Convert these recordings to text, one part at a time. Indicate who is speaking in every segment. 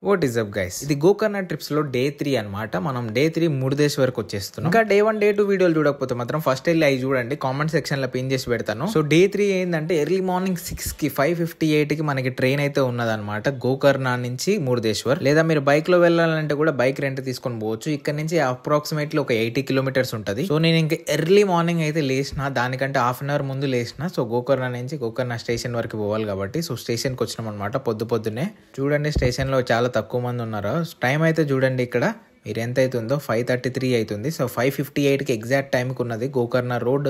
Speaker 1: What is up guys, ఇది Gokarna trips లో day 3 అనమాట. మనం డే 3 మురుదేశ్వర్ వచ్చేస్తున్నాం. ఇంకా డే 1 డే 2 వీడియోలు చూడకపోతే మాత్రం ఫస్ట్ వెళ్ళి అవి చూడండి, కామెంట్ సెక్షన్ లో పిన్ చేసి పెడతాను. సో డే 3 ఏంటంటే ఎర్లీ మార్నింగ్ 6 కి 5:58 కి మనకి ట్రైన్ అయితే ఉన్నదన్నమాట గోకర్ణ నుంచి మురుదేశ్వర్. లేదా మీరు బైక్ లో వెళ్ళాలంటే కూడా బైక్ రెంట్ తీసుకొని పోవచ్చు. ఇక్కడ నుంచి అప్రాక్సిమేట్లీ ఒక 80 కిలోమీటర్స్ ఉంటుంది. సో నేను ఇంకా ఎర్లీ మార్నింగ్ అయితే లేచిన, దానికంటే హాఫ్ అన్ అవర్ ముందు లేచిన. సో గోకర్ణ నుంచి గోకర్ణ స్టేషన్ వరకు పోవాలి కాబట్టి సో స్టేషన్ కి వచ్చినాం అనమాట పొద్దున్నే. చూడండి స్టేషన్ లో చాలా తక్కువ మంది ఉన్నారు. టైం అయితే చూడండి ఇక్కడ మీరు ఎంత అవుతుందో 5:33 అవుతుంది. సో 5:58 కి ఎగ్జాక్ట్ టైంకి ఉన్నది గోకర్ణ రోడ్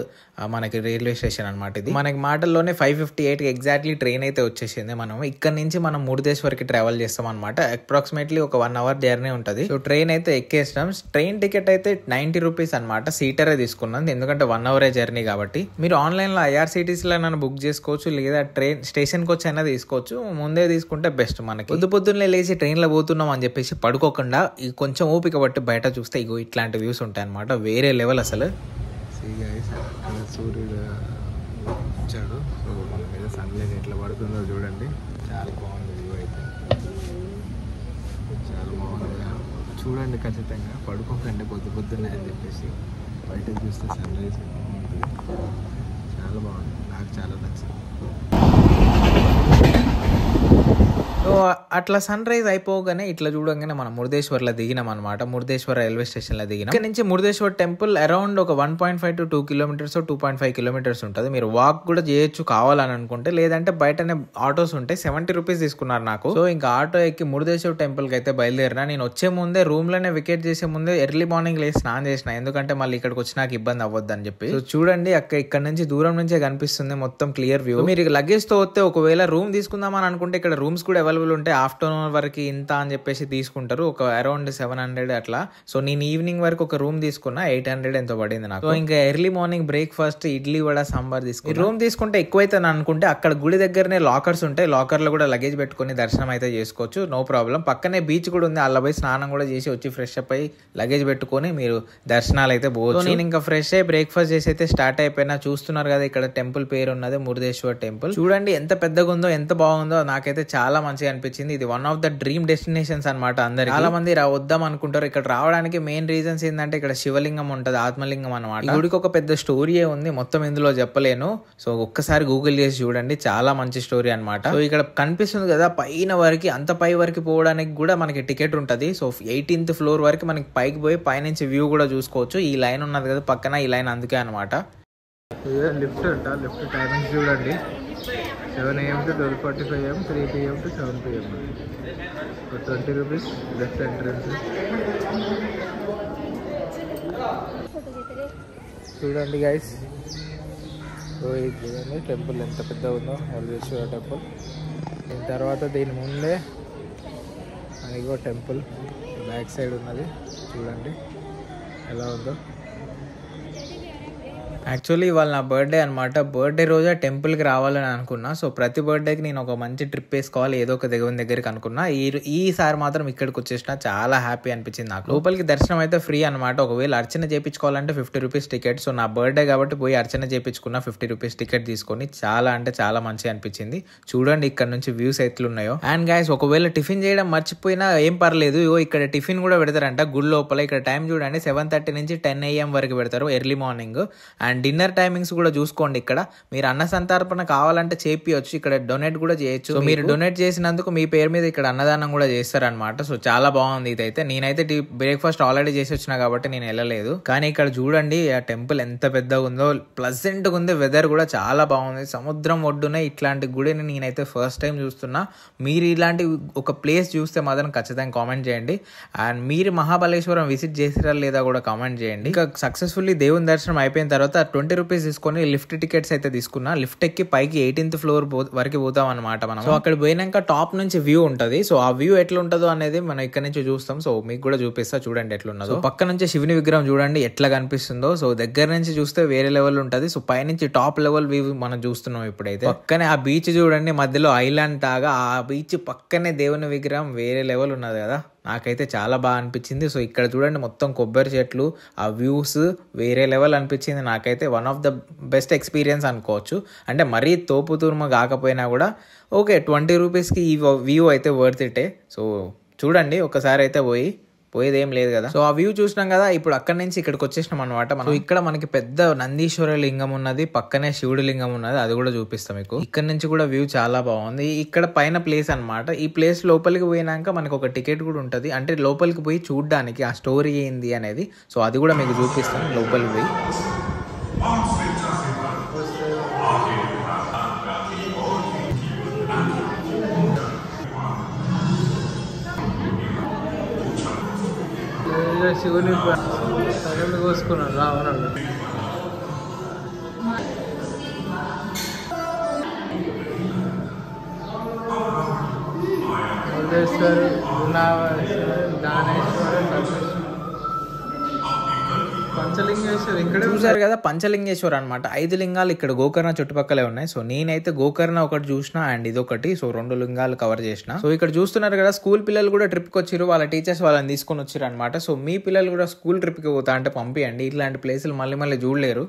Speaker 1: మనకి రైల్వే స్టేషన్ అనమాట. ఇది మనకి మాటల్లోనే 5:58 కి ఎగ్జాక్ట్లీ ట్రైన్ అయితే వచ్చేసింది. మనం ఇక్కడ నుంచి మనం మురుదేశ్వర్కి ట్రావెల్ చేస్తాం అనమాట. అప్రాక్సిమేట్లీ ఒక 1 అవర్ జర్నీ ఉంటుంది. సో ట్రైన్ అయితే ఎక్కేస్తాం. ట్రైన్ టికెట్ అయితే 90 రూపీస్ అనమాట. సీటరే తీసుకున్నాను ఎందుకంటే 1 అవరే జర్నీ కాబట్టి. మీరు ఆన్లైన్ లో IRCTC లో నన్ను బుక్ చేసుకోవచ్చు, లేదా ట్రైన్ స్టేషన్ కి వచ్చి అయినా తీసుకోవచ్చు. ముందే తీసుకుంటే బెస్ట్. మనకి పొద్దున్నే లేచి ట్రైన్ లో పోతున్నాం అని చెప్పేసి పడుకోకుండా కొంచెం ఓపిక బట్టి బయట చూస్తే ఇగో ఇట్లాంటి వ్యూస్ ఉంటాయి అనమాట. వేరే లెవెల్ అసలు. సూర్యుడు వచ్చాడు. సో మన మీద సన్లైట్ ఎట్లా పడుతుందో చూడండి. చాలా బాగుంది వ్యూ అయితే, చాలా బాగుంది. చూడండి ఖచ్చితంగా, పడుకోకండి పొద్దున్నే అని చెప్పేసి. బయట చూస్తే సన్ రైజ్ బాగుంటుంది, చాలా బాగుంది. నాకు చాలా నచ్చింది. సో అట్లా సన్ రైజ్ అయిపోగానే ఇట్లా చూడగానే మనం మురుదేశ్వర్లో దిగినాం అనమాట. మురుదేశ్వర్ రైల్వే స్టేషన్ లో దిగినాం. ఇక్కడ నుంచి మురుదేశ్వర్ టెంపుల్ అరౌండ్ ఒక 1.5 to 2 కిలోమీటర్స్ 2.5 కిలోమీటర్స్ ఉంటుంది. మీరు వాక్ కూడా చేయొచ్చు కావాలని అనుకుంటే, లేదంటే బయటనే ఆటోస్ ఉంటాయి. 70 రూపీస్ తీసుకున్నారు నాకు. సో ఇంకా ఆటో ఎక్కి మురుదేశ్వర్ టెంపుల్ కి అయితే బయలుదేరినా. నేను వచ్చే ముందే రూమ్ లోనే వికెట్ చేసే ముందే ఎర్లీ మార్నింగ్ లేసి స్నానం చేసిన, ఎందుకంటే మళ్ళీ ఇక్కడికి వచ్చి నాకు ఇబ్బంది అవ్వద్దు అని చెప్పి. సో చూడండి ఇక్కడ నుంచి దూరం నుంచే కనిపిస్తుంది మొత్తం క్లియర్ వ్యూ. మీరు లగేజ్ తో వస్తే ఒకవేళ రూమ్ తీసుకుందామని అనుకుంటే ఇక్కడ రూమ్స్ కూడా అవైలబుల్ ఉంటాయి. ఆఫ్టర్నూన్ వరకు ఇంత అని చెప్పేసి తీసుకుంటారు, ఒక అరౌండ్ 700 అట్లా. సో నేను ఈవినింగ్ వరకు ఒక రూమ్ తీసుకున్నా, 800 ఎంతో పడింది నాకు. సో ఇంకా early morning breakfast idli vada sambar తీసుకుని రూమ్ తీసుకుంటే ఎక్కువైతే అనుకుంటే అక్కడ గుడి దగ్గరనే లాకర్స్ ఉంటాయి. లాకర్ లో కూడా లగేజ్ పెట్టుకుని దర్శనం అయితే చేసుకోవచ్చు, నో ప్రాబ్లం. పక్కనే బీచ్ కూడా ఉంది, అలా పోయి స్నానం కూడా చేసి వచ్చి ఫ్రెష్ అప్ అయ్యి లగేజ్ పెట్టుకుని మీరు దర్శనాలు అయితే పోవచ్చు. నేను ఇంకా ఫ్రెష్ అయ్యి బ్రేక్ఫాస్ట్ చేసి అయితే స్టార్ట్ అయిపోయినా. చూస్తున్నారు కదా ఇక్కడ టెంపుల్ పేరు ఉన్నది మురుదేశ్వర్ టెంపుల్. చూడండి ఎంత పెద్దగా ఉందో, ఎంత బాగుందో. నాకైతే చాలా మంచిగా అనిపించింది. ఇది one of the dream destinations అనమాట. అందరికి చాలా మంది వద్దాం అనుకుంటారు. ఇక్కడ రావడానికి మెయిన్ రీజన్స్ ఏంటంటే ఇక్కడ శివలింగం ఉంటది, ఆత్మలింగం అనమాట. ఈ గుడికి ఒక పెద్ద స్టోరీయే ఉంది, మొత్తం ఇందులో చెప్పలేను. సో ఒక్కసారి గూగుల్ చేసి చూడండి, చాలా మంచి స్టోరీ అనమాట. సో ఇక్కడ కనిపిస్తుంది కదా పైన వరకు, అంత పై వరకు పోవడానికి కూడా మనకి టికెట్ ఉంటది. సో 18th ఫ్లోర్ వరకు మనకి పైకి పోయి పైనుంచి వ్యూ కూడా చూసుకోవచ్చు. ఈ లైన్ ఉన్నది కదా పక్కన, ఈ లైన్ అందుకే అనమాట. లిఫ్ట్ అంట. లిఫ్ట్ టైమింగ్స్ చూడండి, 7 AM to 12:45 AM, 3 PM to 7 PM. 20 rupees left entrance. చూడండి గైస్, సో ఇది చూడండి టెంపుల్ ఎంత పెద్ద ఉందో, మురుదేశ్వర టెంపుల్. దీని తర్వాత దీని ముందే మనకి టెంపుల్ బ్యాక్ సైడ్ ఉన్నది, చూడండి ఎలా ఉందో. యాక్చువల్లీ ఇవాళ నా బర్త్డే అనమాట. బర్త్డే రోజే టెంపుల్కి రావాలని అనుకున్నా. సో ప్రతి బర్త్డేకి నేను ఒక మంచి ట్రిప్ వేసుకోవాలి, ఏదో ఒక దేవుని దగ్గరికి అనుకున్నా. ఈసారి మాత్రం ఇక్కడికి వచ్చేసిన, చాలా హ్యాపీ అనిపించింది నాకు. లోపలికి దర్శనం అయితే ఫ్రీ అనమాట. ఒకవేళ అర్చన చేయించుకోవాలంటే 50 రూపీస్ టికెట్. సో నా బర్త్డే కాబట్టి పోయి అర్చన చేయించుకున్నా, 50 రూపీస్ టికెట్ తీసుకొని. చాలా అంటే చాలా మంచిగా అనిపించింది. చూడండి ఇక్కడ నుంచి వ్యూస్ ఎట్లున్నాయో. అండ్ గైస్, ఒకవేళ టిఫిన్ చేయడం మర్చిపోయినా ఏం పర్లేదు, ఇక్కడ టిఫిన్ కూడా పెడతారంట గుడి లోపల. ఇక్కడ టైం చూడండి, 7:30 నుంచి 10 AM వరకు పెడతారు early morning. And dinner timings కూడా చూసుకోండి. ఇక్కడ మీరు అన్న సంతర్పణ కావాలంటే చేపియొచ్చు, ఇక్కడ డొనేట్ కూడా చేయొచ్చు. సో మీరు డొనేట్ చేసినందుకు మీ పేరు మీద ఇక్కడ అన్నదానం కూడా చేస్తారనమాట. సో చాలా బాగుంది ఇదైతే. నేనైతే బ్రేక్ఫాస్ట్ ఆల్రెడీ చేసి వచ్చినా కాబట్టి నేను వెళ్ళలేదు. కానీ ఇక్కడ చూడండి ఆ టెంపుల్ ఎంత పెద్దగా ఉందో, ప్లెజెంట్ గా ఉంది. వెదర్ కూడా చాలా బాగుంది. సముద్రం ఒడ్డునే ఇట్లాంటి గుడిని నేనైతే ఫస్ట్ టైం చూస్తున్నా. మీరు ఇలాంటి ఒక ప్లేస్ చూస్తే మాత్రం ఖచ్చితంగా కామెంట్ చేయండి. అండ్ మీరు మహాబలేశ్వరం విజిట్ చేసిరా లేదా కూడా కామెంట్ చేయండి. ఇంకా సక్సెస్ఫుల్లీ దేవుని దర్శనం అయిపోయిన తర్వాత 20 రూపీస్ తీసుకొని లిఫ్ట్ టికెట్స్ అయితే తీసుకున్నా. లిఫ్ట్ ఎక్కి పైకి 18th ఫ్లోర్ వరకు పోతాం అనమాట మనం. సో అక్కడ పోయినాక టాప్ నుంచి వ్యూ ఉంటది. సో ఆ వ్యూ ఎట్లా ఉంటుందో అనేది మనం ఇక్కడ నుంచి చూస్తాం. సో మీకు కూడా చూపిస్తా, చూడండి ఎట్లున్నదో. పక్క నుంచి శివుని విగ్రహం చూడండి ఎట్లా కనిపిస్తుందో. సో దగ్గర నుంచి చూస్తే వేరే లెవెల్ ఉంటది. సో పైనుంచి టాప్ లెవెల్ వ్యూ మనం చూస్తున్నాం ఇప్పుడైతే. పక్కనే ఆ బీచ్ చూడండి, మధ్యలో ఐలాండ్ తాగా ఆ బీచ్ పక్కనే దేవుని విగ్రహం, వేరే లెవెల్ ఉన్నది కదా. నాకైతే చాలా బాగా అనిపించింది. సో ఇక్కడ చూడండి మొత్తం కొబ్బరి చెట్లు, ఆ వ్యూస్ వేరే లెవెల్ అనిపించింది నాకైతే. One of the best experience అనుకోవచ్చు. అంటే మరీ తోపు తూర్మ కాకపోయినా కూడా ఓకే, 20 రూపీస్కి ఈ వ్యూ అయితే వర్త్ ఇటే. సో చూడండి ఒకసారి అయితే పోయేది ఏం లేదు కదా. సో ఆ వ్యూ చూసినాం కదా. ఇప్పుడు అక్కడి నుంచి ఇక్కడికి వచ్చేసినాం అనమాట. మనం ఇక్కడ మనకి పెద్ద నందీశ్వర లింగం ఉన్నది, పక్కనే శివుడి లింగం ఉన్నది, అది కూడా చూపిస్తాం మీకు. ఇక్కడ నుంచి కూడా వ్యూ చాలా బాగుంది. ఇక్కడ పైన ప్లేస్ అనమాట. ఈ ప్లేస్ లోపలికి పోయినాక మనకు ఒక టికెట్ కూడా ఉంటది, అంటే లోపలికి పోయి చూడడానికి ఆ స్టోరీ ఏంది అనేది. సో అది కూడా మీకు చూపిస్తాను లోపలికి పోయి. శివుని సగలు కోసుకున్నాడు రావణుడు. మురుడేశ్వర్, దానేశ్వర్, పంచలింగేశ్వర్ ఇక్కడ చూసారు కదా. పంచలింగేశ్వర్ అనమాట. 5 లింగాలు ఇక్కడ గోకర్ణ చుట్టుపక్కలే ఉన్నాయి. సో నేనైతే గోకర్ణ ఒకటి చూసిన అండ్ ఇది ఒకటి. సో 2 లింగాలు కవర్ చేసిన. సో ఇక్కడ చూస్తున్నారు కదా, స్కూల్ పిల్లలు కూడా ట్రిప్ కి వచ్చారు. వాళ్ళ టీచర్స్ వాళ్ళని తీసుకొని వచ్చారు అనమాట. సో మీ పిల్లలు కూడా స్కూల్ ట్రిప్ కి పోతా అంటే పంపియండి. ఇట్లాంటి ప్లేసులు మళ్ళీ చూడలేరు.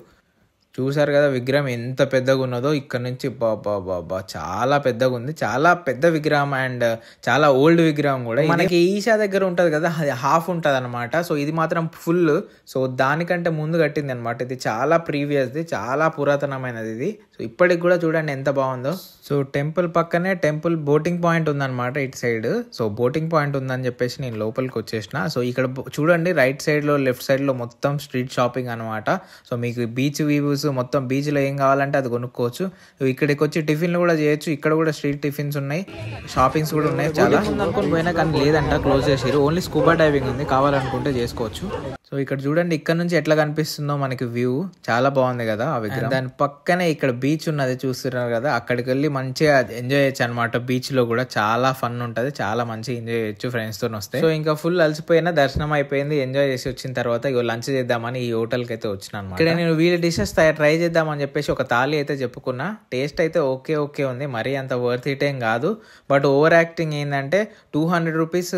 Speaker 1: చూసారు కదా విగ్రహం ఎంత పెద్దగా ఉన్నదో. ఇక్కడ నుంచి బాబా చాలా పెద్దగా ఉంది. చాలా పెద్ద విగ్రహం అండ్ చాలా ఓల్డ్ విగ్రహం కూడా. మనకి ఈషా దగ్గర ఉంటది కదా, అది హాఫ్ ఉంటది అనమాట. సో ఇది మాత్రం ఫుల్. సో దానికంటే ముందు కట్టింది అనమాట. ఇది చాలా ప్రీవియస్ది, చాలా పురాతనమైనది ఇది. సో ఇప్పటికి కూడా చూడండి ఎంత బాగుందో. సో టెంపుల్ పక్కనే టెంపుల్ బోటింగ్ పాయింట్ ఉందన్నమాట ఇటు సైడ్. సో బోటింగ్ పాయింట్ ఉందని చెప్పేసి నేను లోపలికి వచ్చేసిన. సో ఇక్కడ చూడండి రైట్ సైడ్ లో లెఫ్ట్ సైడ్ లో మొత్తం స్ట్రీట్ షాపింగ్ అనమాట. సో మీకు బీచ్ వ్యూస్ మొత్తం బీచ్ లో ఏం కావాలంటే అది కొనుక్కోవచ్చు. ఇక్కడికి వచ్చి టిఫిన్లు కూడా చేయొచ్చు. ఇక్కడ కూడా స్ట్రీట్ టిఫిన్స్ ఉన్నాయి, షాపింగ్స్ కూడా ఉన్నాయి. చాలా అనుకుని పోయినా కానీ లేదంట, క్లోజ్ చేసారు. ఓన్లీ స్కూబా డైవింగ్ ఉంది, కావాలనుకుంటే చేసుకోవచ్చు. సో ఇక్కడ చూడండి ఇక్కడ నుంచి ఎట్లా కనిపిస్తుందో మనకి వ్యూ. చాలా బాగుంది కదా ఆ విగ్రహం. దాని పక్కనే ఇక్కడ బీచ్ ఉన్నది చూస్తున్నారు కదా. అక్కడికి వెళ్ళి మంచిగా ఎంజాయ్ చేయొచ్చు అనమాట. బీచ్ లో కూడా చాలా ఫన్ ఉంటది, చాలా మంచిగా ఎంజాయ్ చేయొచ్చు ఫ్రెండ్స్ తో వస్తే. సో ఇంకా ఫుల్ అలసిపోయినా, దర్శనం అయిపోయింది. ఎంజాయ్ చేసి వచ్చిన తర్వాత ఇగో లంచ్ చేద్దామని ఈ హోటల్ కి అయితే వచ్చిన అనమాట. ఇక్కడ నేను వీళ్ళ డిషెస్ ట్రై చేద్దామని చెప్పేసి ఒక థాలీ అయితే చెప్పుకున్నా. టేస్ట్ అయితే ఓకే ఉంది, మరీ అంత వర్త్ ఇట్ ఏం కాదు. బట్ ఓవర్ యాక్టింగ్ ఏంటంటే 200 రూపీస్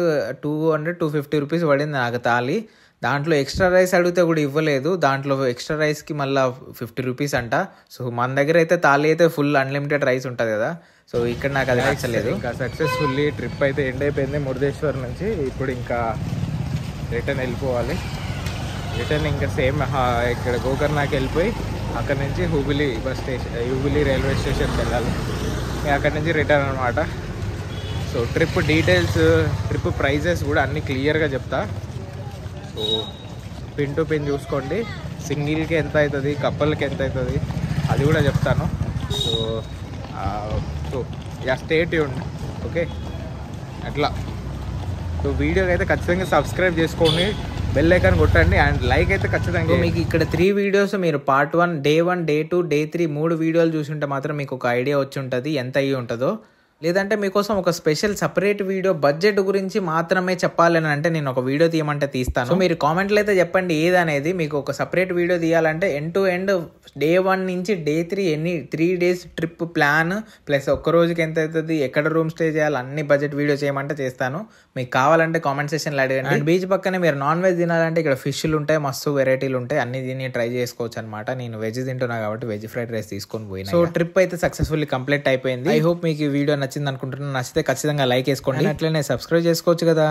Speaker 1: 250 రూపీస్ పడింది నాకు థాలీ. దాంట్లో ఎక్స్ట్రా రైస్ అడిగితే కూడా ఇవ్వలేదు. దాంట్లో ఎక్స్ట్రా రైస్కి మళ్ళీ 50 రూపీస్ అంట. సో మన దగ్గర అయితే థాలీ అయితే ఫుల్ అన్లిమిటెడ్ రైస్ ఉంటుంది కదా. సో ఇక్కడ నాకు అది నచ్చలేదు. ఇంకా సక్సెస్ఫుల్లీ ట్రిప్ అయితే ఎండ్ అయిపోయింది మురుడేశ్వర్ నుంచి. ఇప్పుడు ఇంకా రిటర్న్ వెళ్ళిపోవాలి. రిటర్న్ ఇంకా సేమ్ ఇక్కడ గోకర్ణకి వెళ్ళిపోయి అక్కడ నుంచి హుబిలి హుబిలి రైల్వే స్టేషన్కి వెళ్ళాలి. అక్కడ నుంచి రిటర్న్ అనమాట. So trip details, trip prices కూడా అన్నీ క్లియర్గా చెప్తా. సో పిన్ టు పిన్ చూసుకోండి. సింగిల్కి ఎంత అవుతుంది, కపుల్కి ఎంత అవుతుంది అది కూడా చెప్తాను. So stay tuned. ఓకే అట్లా. సో వీడియోకి అయితే ఖచ్చితంగా సబ్స్క్రైబ్ చేసుకోండి, బెల్ ఐకాన్ కొట్టండి అండ్ లైక్ అయితే ఖచ్చితంగా. మీకు ఇక్కడ 3 వీడియోస్ మీరు పార్ట్ 1, డే 1, డే 2, డే 3 3 వీడియోలు చూసుంటే మాత్రం మీకు ఒక ఐడియా వచ్చి ఉంటుంది ఎంత అయ్యి ఉంటుందో. లేదంటే మీకోసం ఒక స్పెషల్ సపరేట్ వీడియో బడ్జెట్ గురించి మాత్రమే చెప్పాలని అంటే నేను ఒక వీడియో తీయమంటే తీస్తాను. సో మీరు కామెంట్లు అయితే చెప్పండి ఏదనేది. మీకు ఒక సపరేట్ వీడియో తీయాలంటే ఎండ్ టు ఎండ్ డే 1 నుంచి డే 3 ఎన్ని 3 డేస్ ట్రిప్ ప్లాన్ ప్లస్ ఒక్క రోజుకి ఎంత అవుతుంది, ఎక్కడ రూమ్ స్టే చేయాలి, అన్ని బడ్జెట్ వీడియో చేయమంటే చేస్తాను. మీకు కావాలంటే కామెంట్ సెక్షన్లో అడగండి. అండ్ బీచ్ పక్కనే మీరు నాన్ వెజ్ తినాలంటే ఇక్కడ ఫిష్లు ఉంటాయి, మస్తు వెరైటీలు ఉంటాయి, అన్ని దీన్ని ట్రై చేసుకోవచ్చు అనమాట. నేను వెజ్ తింటున్నా కాబట్టి వెజ్ ఫ్రైడ్ రైస్ తీసుకొని పోయినా. సో ట్రిప్ అయితే సక్సెస్ఫుల్లీ కంప్లీట్ అయిపోయింది. ఐ హోప్ మీకు ఈ వీడియో నచ్చింది అనుకుంటున్నాను. నచ్చితే ఖచ్చితంగా లైక్ వేసుకోండి, అట్లనే సబ్స్క్రైబ్ చేసుకోవచ్చు కదా.